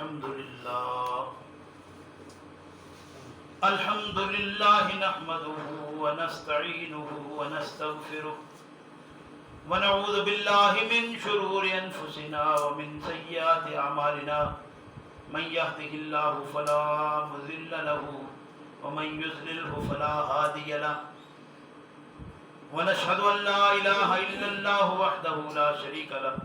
الحمد لله نحمده ونستعينه ونستغفره ونعوذ بالله من شرور أنفسنا ومن سيئات أعمالنا من يهده الله فلا مضل له ومن يضلله فلا هادي له ونشهد أن لا إله إلا الله وحده لا شريك له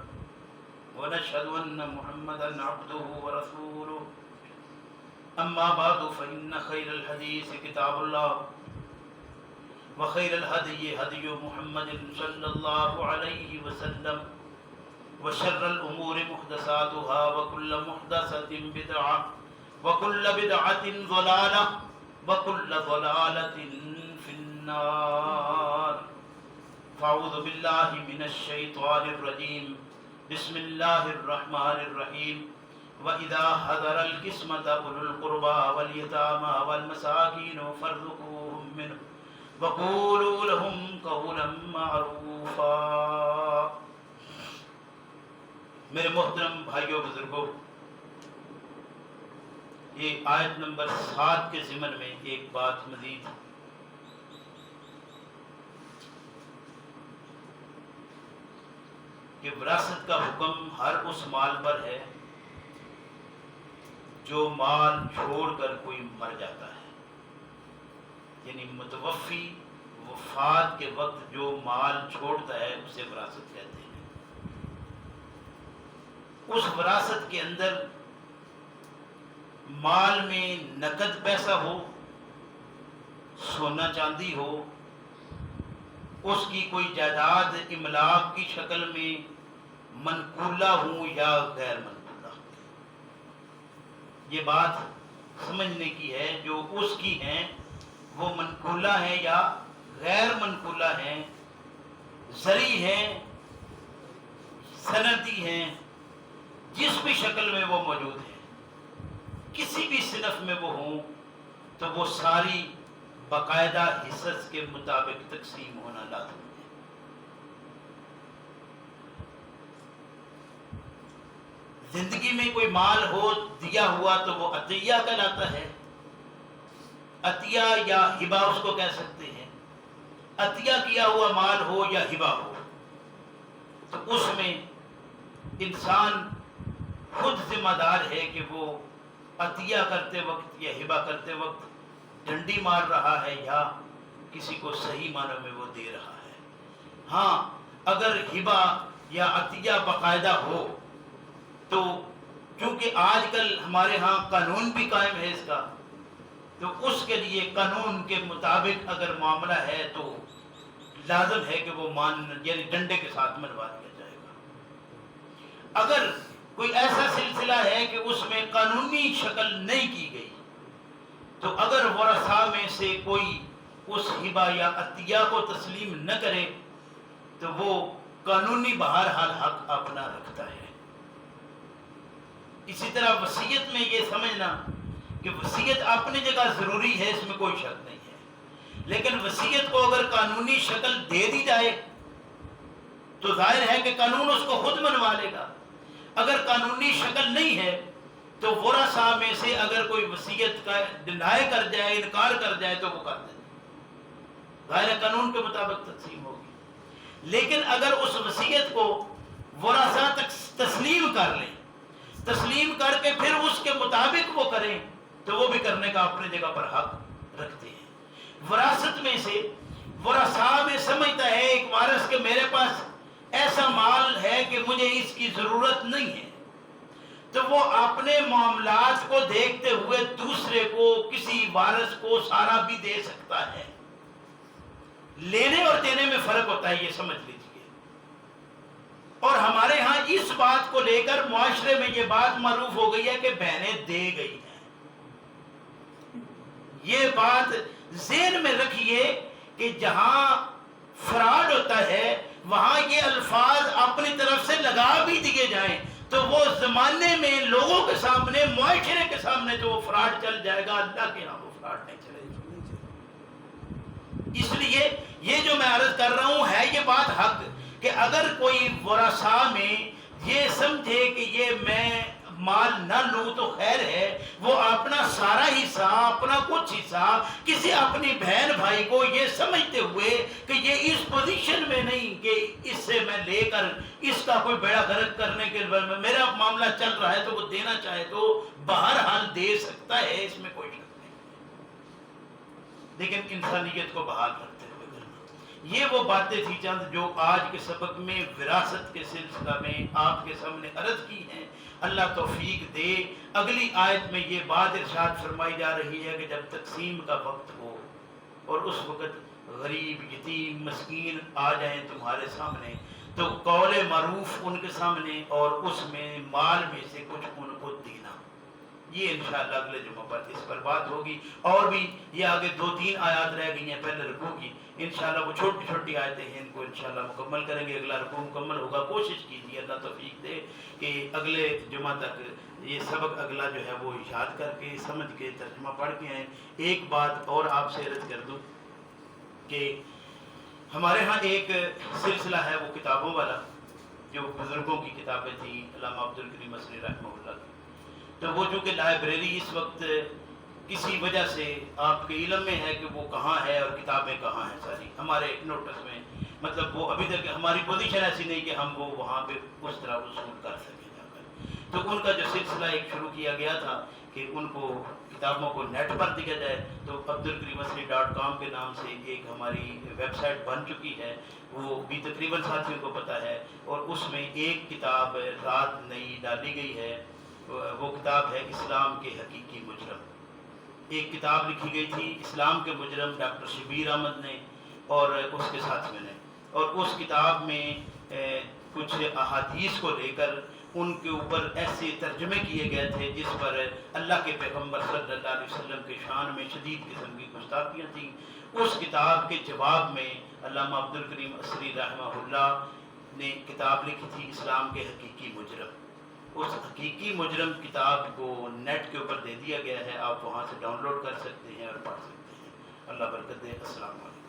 ونشهد أن محمدا عبده ورسوله أما بعد فإن خير الحديث كتاب الله وخير الهدي هدي محمد صلى الله عليه وسلم وشر الأمور محدثاتها وكل محدثة بدعة وكل بدعة ضلالة وكل ضلالة في النار فأعوذ بالله من الشيطان الرجيم بسم الله الرحمن الرحيم وَإِذَا حَضَرَ الْقِسْمَةَ أُولُو الْقُرْبَى وَالْيَتَامَى وَالْمَسَاكِينُ فَارْزُقُوهُم مِّنْهُ وَقُولُوا لَهُمْ قَوْلًا مَّعْرُوفًا۔ میرے محترم بھائیوں بزرگوں، یہ آیت نمبر 7 کے ضمن میں ایک بات مزید کہ وراثت کا حکم ہر اس مال پر ہے جو مال چھوڑ کر کوئی مر جاتا ہے، یعنی متوفی وفات کے وقت جو مال چھوڑتا ہے اسے وراثت کہتے ہیں۔ اس وراثت کے اندر مال میں نقد پیسہ ہو، سونا چاندی ہو، اس کی کوئی جائیداد املاک کی شکل میں منقولہ ہوں یا غیر منقولہ، یہ بات سمجھنے کی ہے۔ جو اس کی ہیں وہ منقولہ ہیں یا غیر منقولہ ہیں، زرعی ہیں، صنعتی ہیں، جس بھی شکل میں وہ موجود ہیں، کسی بھی صنف میں وہ ہوں تو وہ ساری باقاعدہ حصص کے مطابق تقسیم ہونا لازم ہے۔ زندگی میں کوئی مال ہو دیا ہوا تو وہ عطیہ کہلاتا ہے، عطیہ یا ہبہ اس کو کہہ سکتے ہیں۔ عطیہ کیا ہوا مال ہو یا ہبہ ہو تو اس میں انسان خود ذمہ دار ہے کہ وہ عطیہ کرتے وقت یا ہبہ کرتے وقت ڈنڈی مار رہا ہے یا کسی کو صحیح معنوں میں وہ دے رہا ہے۔ ہاں، اگر ہبہ یا عطیہ باقاعدہ ہو تو کیونکہ آج کل ہمارے ہاں قانون بھی قائم ہے اس کا، تو اس کے لیے قانون کے مطابق اگر معاملہ ہے تو لازم ہے کہ وہ یعنی ڈنڈے کے ساتھ منوا دیا جائے گا۔ اگر کوئی ایسا سلسلہ ہے کہ اس میں قانونی شکل نہیں کی گئی تو اگر ورثاء میں سے کوئی اس ہبہ یا عطیہ کو تسلیم نہ کرے تو وہ قانونی بہرحال حق اپنا رکھتا ہے۔ اسی طرح وصیت میں یہ سمجھنا کہ وصیت اپنی جگہ ضروری ہے، اس میں کوئی شک نہیں ہے، لیکن وصیت کو اگر قانونی شکل دے دی جائے تو ظاہر ہے کہ قانون اس کو خود منوا لے گا۔ اگر قانونی شکل نہیں ہے تو ورثاء میں سے اگر کوئی وصیت کا ڈینائی کر جائے، انکار کر جائے تو وہ کر دے، ظاہر قانون کے مطابق تقسیم ہوگی۔ لیکن اگر اس وصیت کو ورثاء تک تسلیم کر لیں، تسلیم کر کے پھر اس کے مطابق وہ کریں تو وہ بھی کرنے کا اپنی جگہ پر حق رکھتے ہیں۔ وراثت میں سے ورثاء میں سمجھتا ہے ایک وارث کہ میرے پاس ایسا مال ہے کہ مجھے اس کی ضرورت نہیں ہے، تو وہ اپنے معاملات کو دیکھتے ہوئے دوسرے کو، کسی وارث کو سارا بھی دے سکتا ہے۔ لینے اور دینے میں فرق ہوتا ہے، یہ سمجھ لیجیے۔ اور ہمارے ہاں اس بات کو لے کر معاشرے میں یہ بات معروف ہو گئی ہے کہ بہنیں دے گئی ہیں۔ یہ بات ذہن میں رکھیے کہ جہاں فراڈ ہوتا ہے وہاں یہ الفاظ اپنی طرف سے لگا بھی دیے جائیں تو وہ زمانے میں لوگوں کے سامنے، معاشرے کے سامنے تو وہ فراڈ چل جائے گا، اللہ کے ہاں وہ فراڈ نہیں چلے گا۔ اس لیے یہ جو میں عرض کر رہا ہوں ہے یہ بات حق کہ اگر کوئی ورثاء میں یہ سمجھے کہ یہ میں مال نہ لوں تو خیر ہے، وہ اپنا سارا حصہ، اپنا کچھ حصہ کسی اپنی بہن بھائی کو یہ سمجھتے ہوئے کہ یہ اس پوزیشن میں نہیں کہ اس سے میں لے کر اس کا کوئی بیڑا غرق کرنے کے میرا معاملہ چل رہا ہے تو وہ دینا چاہے تو بہرحال دے سکتا ہے، اس میں کوئی شک نہیں، لیکن انسانیت کو بحال کرتے ہوئے کرنا۔ یہ وہ باتیں تھی چند جو آج کے سبق میں وراثت کے سلسلہ میں آپ کے سامنے عرض کی ہیں۔ اللہ توفیق دے۔ اگلی آیت میں یہ بات ارشاد فرمائی جا رہی ہے کہ جب تقسیم کا وقت ہو اور اس وقت غریب، یتیم، مسکین آ جائیں تمہارے سامنے تو قول معروف ان کے سامنے اور اس میں مال میں سے کچھ ان کو دینا۔ یہ انشاءاللہ اگلے جمعہ پر اس پر بات ہوگی، اور بھی یہ آگے 2-3 آیات رہ گئی ہیں پہلے رکوع کی، انشاءاللہ وہ چھوٹی چھوٹی آیتیں ہیں، ان کو انشاءاللہ مکمل کریں گے، اگلا رکوع مکمل ہوگا۔ کوشش کیجیے اللہ توفیق دے کہ اگلے جمعہ تک یہ سبق اگلا جو ہے وہ اشاعت کر کے سمجھ کے ترجمہ پڑھ کے آئیں۔ ایک بات اور آپ سے عرض کر دوں کہ ہمارے ہاں ایک سلسلہ ہے وہ کتابوں والا، جو بزرگوں کی کتابیں تھیں، علامہ عبدالکریم مصری رحمہ اللہ کی، تو وہ چونکہ لائبریری اس وقت کسی وجہ سے آپ کے علم میں ہے کہ وہ کہاں ہے اور کتابیں کہاں ہیں ساری ہمارے نوٹس میں، مطلب وہ ابھی تک ہماری پوزیشن ایسی نہیں کہ ہم وہ وہاں پہ اس طرح وصول کر سکیں جا کر۔ تو ان کا جو سلسلہ ایک شروع کیا گیا تھا کہ ان کو کتابوں کو نیٹ پر دیا جائے، تو عبدالکریمصری.com کے نام سے ایک ہماری ویب سائٹ بن چکی ہے، وہ بھی تقریباً ساتھیوں کو پتہ ہے، اور اس میں ایک کتاب رات نئی ڈالی گئی ہے، وہ کتاب ہے اسلام کے حقیقی مجرم۔ ایک کتاب لکھی گئی تھی اسلام کے مجرم ڈاکٹر شبیر احمد نے اور اس کے ساتھ میں نے، اور اس کتاب میں کچھ احادیث کو لے کر ان کے اوپر ایسے ترجمے کیے گئے تھے جس پر اللہ کے پیغمبر صلی اللہ علیہ وسلم کے شان میں شدید قسم کی گستاخیاں تھیں۔ اس کتاب کے جواب میں علامہ عبدالکریم مصری رحمہ اللہ نے کتاب لکھی تھی اسلام کے حقیقی مجرم۔ اس حقیقی مجرم کتاب کو نیٹ کے اوپر دے دیا گیا ہے، آپ وہاں سے ڈاؤن لوڈ کر سکتے ہیں اور پڑھ سکتے ہیں۔ اللہ برکت دے۔ السلام علیکم۔